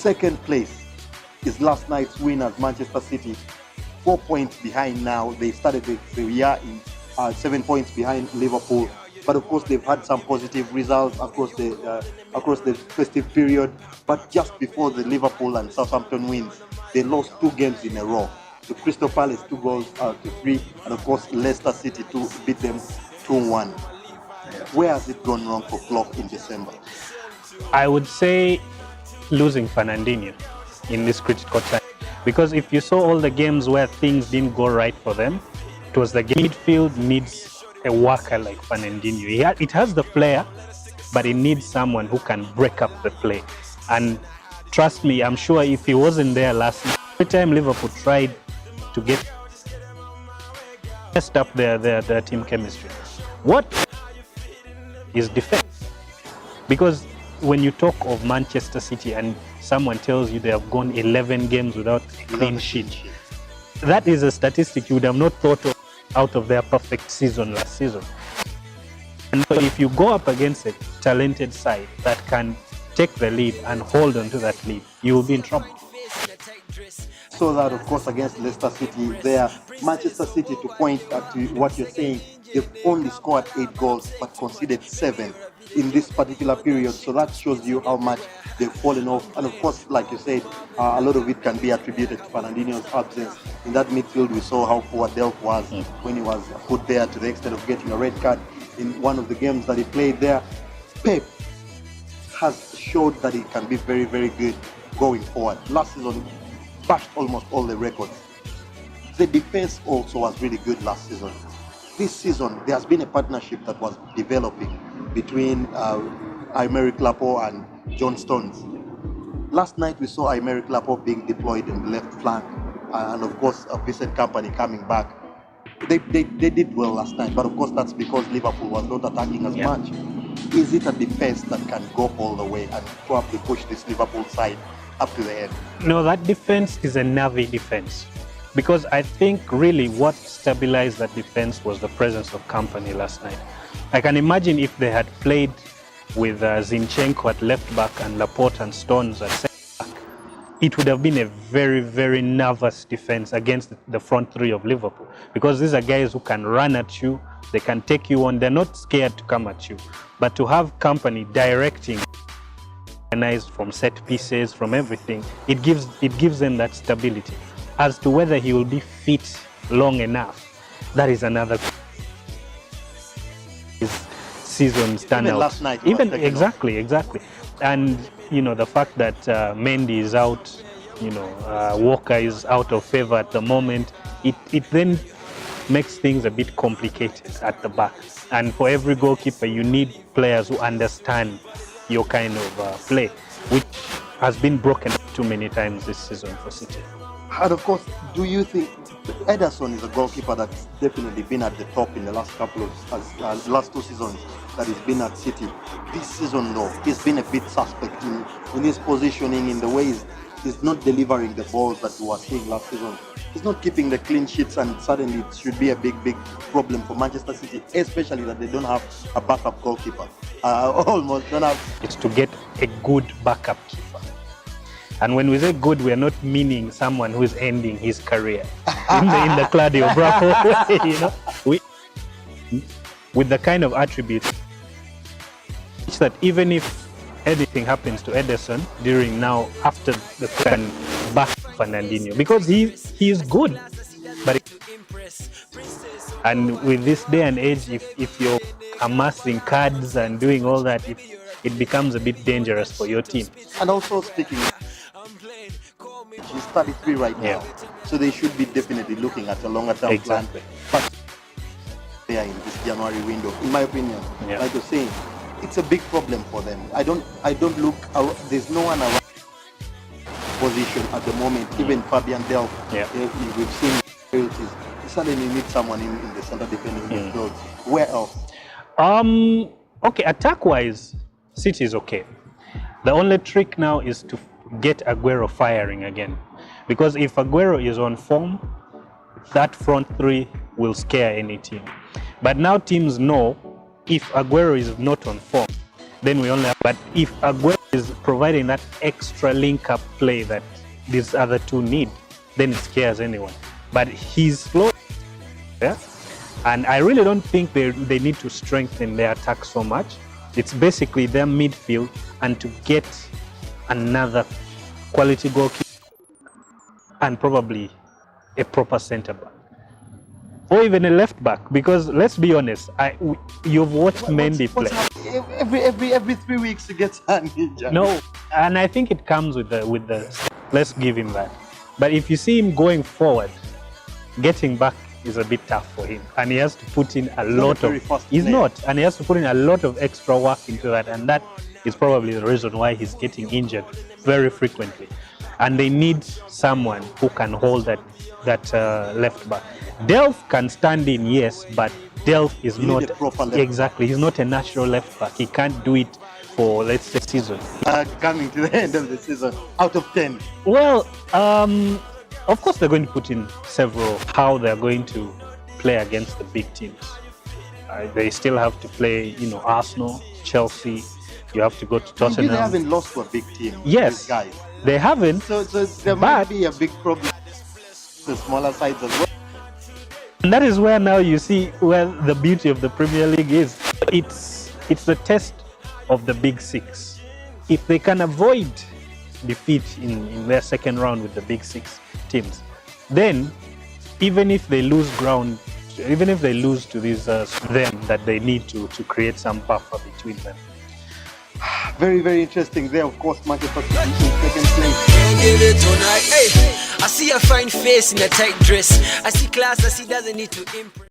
Second place is last night's winners, Manchester City. 4 points behind now. They started the year in 7 points behind Liverpool. But of course, they've had some positive results across the festive period. But just before the Liverpool and Southampton wins, they lost 2 games in a row. To Crystal Palace 2 goals to 3, and of course Leicester City to beat them 2-1. Where has it gone wrong for Klopp in December? I would say losing Fernandinho in this critical time. Because if you saw all the games where things didn't go right for them, it was the midfield needs a worker like Fernandinho. It has the player, but it needs someone who can break up the play. And trust me, I'm sure if he wasn't there last night, every time Liverpool tried to get messed up their team chemistry. What is defense? Because when you talk of Manchester City and someone tells you they have gone 11 games without a clean sheet, that is a statistic you would have not thought of out of their perfect season last season. And so if you go up against a talented side that can take the lead and hold on to that lead, you will be in trouble. So that, of course, against Leicester City, there, Manchester City, to point to what you're saying, they've only scored 8 goals but conceded 7 in this particular period. So that shows you how much they've fallen off. And of course, like you said, a lot of it can be attributed to Fernandinho's absence. In that midfield, we saw how poor Delph was when he was put there, to the extent of getting a red card in one of the games that he played there. Pep has showed that he can be very, very good going forward. Last season, bashed almost all the records. The defense also was really good last season. This season, there has been a partnership that was developing between Aymeric Laporte and John Stones. Last night, we saw Aymeric Laporte being deployed in the left flank, and of course, Vincent Kompany coming back. They did well last night, but of course, that's because Liverpool was not attacking as much. Is it a defense that can go all the way and probably push this Liverpool side up to the end? No, that defense is a nervy defense. Because I think really what stabilized that defense was the presence of Kompany last night. I can imagine if they had played with Zinchenko at left back and Laporte and Stones at centre back, it would have been a very, very nervous defense against the front three of Liverpool. Because these are guys who can run at you, they can take you on, they're not scared to come at you. But to have Kompany directing, organized from set pieces, from everything, it gives them that stability. As to whether he will be fit long enough, that is another season standout. Even last night, exactly. And you know, the fact that Mendy is out, you know, Walker is out of favor at the moment, it then makes things a bit complicated at the back. And for every goalkeeper, you need players who understand your kind of play, which has been broken too many times this season for City. And of course, do you think Ederson is a goalkeeper that's definitely been at the top in the last couple of last 2 seasons that he's been at City? This season, though, he's been a bit suspect in his positioning, in the ways he's not delivering the balls that we were seeing last season. He's not keeping the clean sheets, and suddenly it should be a big problem for Manchester City, especially that they don't have a backup goalkeeper. Almost don't have. It's to get a good backup keeper. And when we say good, we are not meaning someone who is ending his career in the Claudio Bravo, you know. With the kind of attributes that even if anything happens to Ederson during now after the can back Fernandinho, because he is good, but and with this day and age, if you're amassing cards and doing all that, it becomes a bit dangerous for your team. And also speaking, she's 33 right now, so they should be definitely looking at a longer term plan. But they are in this January window, in my opinion, like you're saying, it's a big problem for them. I don't look. There's no one around position at the moment. Even Fabian Delph, we've seen abilities. Suddenly need someone in the center defending midfield. Where else? Okay, attack-wise, City is okay. The only trick now is to get Aguero firing again, because if Aguero is on form, that front three will scare any team. But now teams know if Aguero is not on form, then we only have, but if Aguero is providing that extra link-up play that these other two need, then it scares anyone. But he's slow, yeah? And I really don't think they need to strengthen their attack so much. It's basically their midfield and to get another quality goalkeeper and probably a proper centre-back. Or even a left-back, because let's be honest, you've watched Mendy play. Every 3 weeks he gets injured. No, and I think it comes with the. Let's give him that. But if you see him going forward, getting back is a bit tough for him, and he has to put in a lot of. He's not, and he has to put in a lot of extra work into that, and that is probably the reason why he's getting injured very frequently. And they need someone who can hold that left back. Delph can stand in, yes, but Delph is not exactly. He's not a natural left back. He can't do it for, let's say, season. Coming to the end of the season, out of 10. Well, of course they're going to put in several. How they're going to play against the big teams. They still have to play, Arsenal, Chelsea. You have to go to Tottenham. They haven't lost to a big team. Yes, guys. They haven't. So there might be a big problem. The smaller sides as well. And that is where now you see where the beauty of the Premier League is. It's the test of the big six. If they can avoid defeat in their second round with the big six teams, then even if they lose ground, even if they lose to these them that they need to create some buffer between them. Very, very interesting there. Of course, Manchester City in second place. I see a fine face in a tight dress. I see class, I see doesn't need to impress.